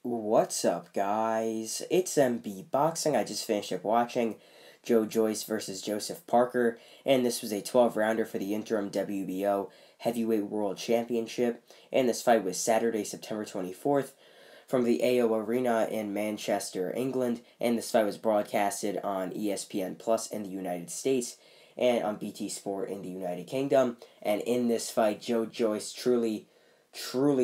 What's up, guys? It's MB Boxing. I just finished up watching Joe Joyce versus Joseph Parker, and this was a 12-rounder for the interim WBO Heavyweight World Championship. And this fight was Saturday, September 24th, from the AO Arena in Manchester, England. And this fight was broadcasted on ESPN Plus in the United States and on BT Sport in the United Kingdom. And in this fight, Joe Joyce truly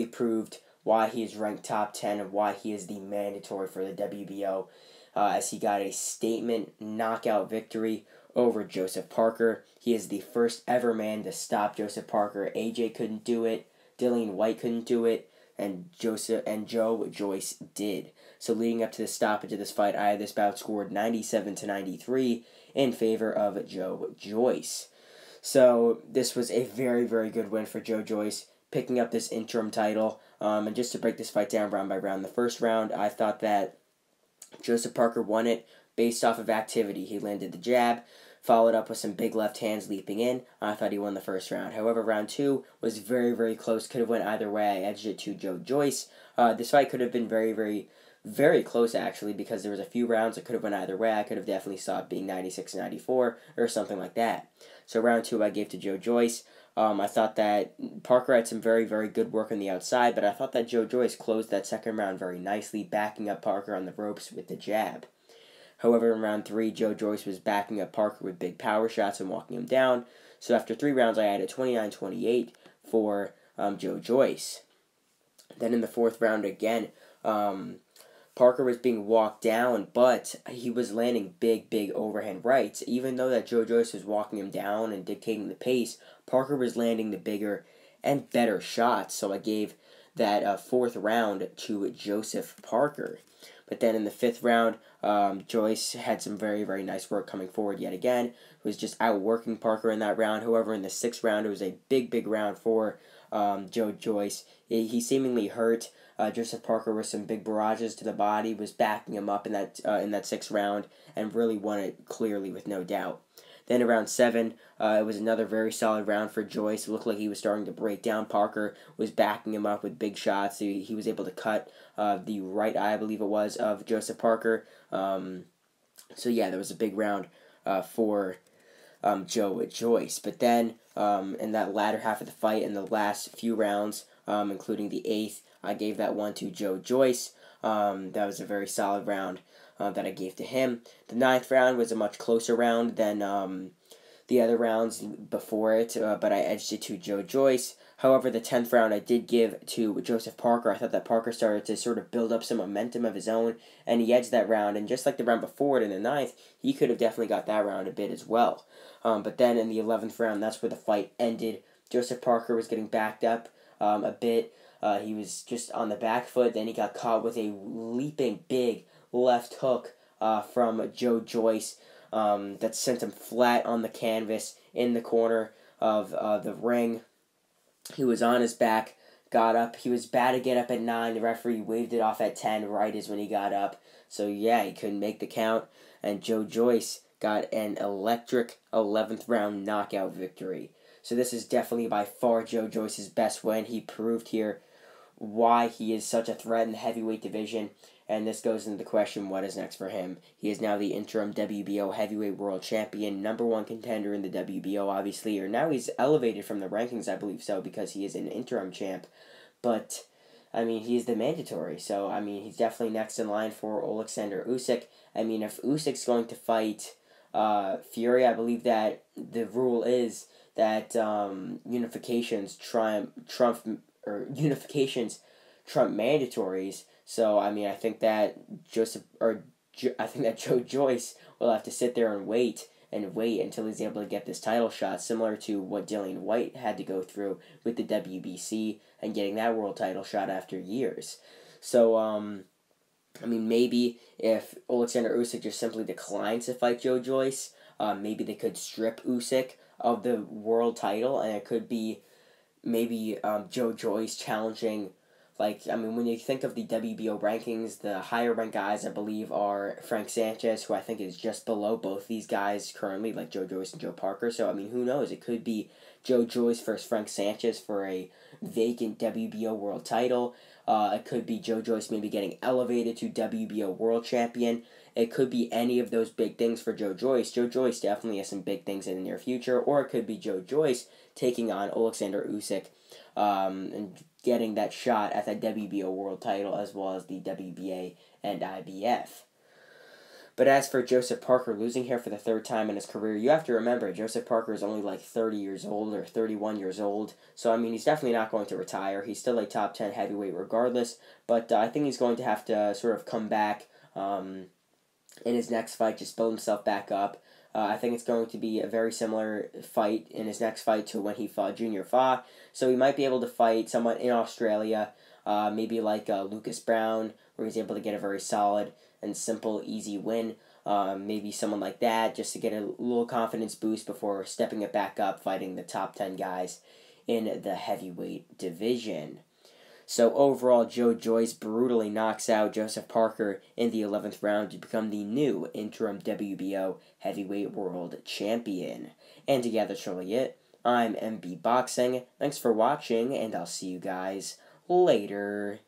proved why he is ranked top 10 and why he is the mandatory for the WBO, as he got a statement knockout victory over Joseph Parker. He is the first ever man to stop Joseph Parker. AJ couldn't do it, Dillian Whyte couldn't do it, and Joe Joyce did. So leading up to the stoppage of this fight, I had this bout scored 97-93 in favor of Joe Joyce. So this was a very, very good win for Joe Joyce, picking up this interim title. And just to break this fight down round by round, the first round, I thought that Joseph Parker won it based off of activity. He landed the jab, followed up with some big left hands leaping in. I thought he won the first round. However, round two was very, very close. Could have went either way. I edged it to Joe Joyce. This fight could have been very, very, very close, actually, because there was a few rounds that could have went either way. I could have definitely saw it being 96-94 or something like that. So round two I gave to Joe Joyce. I thought that Parker had some very, very good work on the outside, but I thought that Joe Joyce closed that second round very nicely, backing up Parker on the ropes with the jab. However, in round three, Joe Joyce was backing up Parker with big power shots and walking him down. So after 3 rounds, I added 29-28 for Joe Joyce. Then in the fourth round again, Parker was being walked down, but he was landing big, big overhand rights. Even though that Joe Joyce was walking him down and dictating the pace, Parker was landing the bigger and better shots. So I gave that fourth round to Joseph Parker. But then in the fifth round, Joyce had some very, very nice work coming forward yet again. He was just outworking Parker in that round. However, in the sixth round, it was a big, big round for Joe Joyce. He seemingly hurt Joseph Parker with some big barrages to the body, was backing him up in that sixth round, and really won it clearly with no doubt. Then in round 7, it was another very solid round for Joyce. It looked like he was starting to break down. Parker was backing him up with big shots. He was able to cut the right eye, I believe it was, of Joseph Parker. So yeah, there was a big round for Joe Joyce. But then in that latter half of the fight, in the last few rounds, including the 8th, I gave that one to Joe Joyce. That was a very solid round that I gave to him. The 9th round was a much closer round than the other rounds before it, but I edged it to Joe Joyce. However, the 10th round I did give to Joseph Parker. I thought that Parker started to sort of build up some momentum of his own, and he edged that round. And just like the round before it in the 9th, he could have definitely got that round a bit as well. But then in the 11th round, that's where the fight ended. Joseph Parker was getting backed up a bit. He was just on the back foot. Then he got caught with a leaping big left hook from Joe Joyce that sent him flat on the canvas in the corner of the ring. He was on his back, got up. He was bad to get up at 9. The referee waved it off at 10, right as when he got up. So yeah, he couldn't make the count. And Joe Joyce got an electric 11th round knockout victory. So this is definitely by far Joe Joyce's best win. He proved here why he is such a threat in the heavyweight division, and this goes into the question, what is next for him? He is now the interim WBO heavyweight world champion, number 1 contender in the WBO, obviously, or now he's elevated from the rankings, I believe so, because he is an interim champ, but, I mean, he's the mandatory, so, I mean, he's definitely next in line for Oleksandr Usyk. I mean, if Usyk's going to fight Fury, I believe that the rule is that unifications trump mandatories. So I mean, I think that Joe Joyce will have to sit there and wait until he's able to get this title shot, similar to what Dillian Whyte had to go through with the WBC and getting that world title shot after years. So I mean, maybe if Oleksandr Usyk just simply declines to fight Joe Joyce, maybe they could strip Usyk of the world title, and it could be maybe Joe Joyce challenging, like, I mean, when you think of the WBO rankings, the higher ranked guys, I believe, are Frank Sanchez, who I think is just below both these guys currently, like Joe Joyce and Joe Parker. So, I mean, who knows? It could be Joe Joyce versus Frank Sanchez for a vacant WBO world title. It could be Joe Joyce maybe getting elevated to WBO World Champion. It could be any of those big things for Joe Joyce. Joe Joyce definitely has some big things in the near future. Or it could be Joe Joyce taking on Alexander Usyk and getting that shot at that WBO World title as well as the WBA and IBF. But as for Joseph Parker losing here for the third time in his career, you have to remember, Joseph Parker is only like 30 years old or 31 years old. So, I mean, he's definitely not going to retire. He's still a top 10 heavyweight regardless. But I think he's going to have to sort of come back in his next fight, just build himself back up. I think it's going to be a very similar fight in his next fight to when he fought Junior Fa. So he might be able to fight someone in Australia, maybe like Lucas Brown, where he's able to get a very solid and simple, easy win. Maybe someone like that, just to get a little confidence boost before stepping it back up, fighting the top 10 guys in the heavyweight division. So overall, Joe Joyce brutally knocks out Joseph Parker in the 11th round to become the new interim WBO heavyweight world champion. And yeah, that's really it. I'm MB Boxing. Thanks for watching, and I'll see you guys later.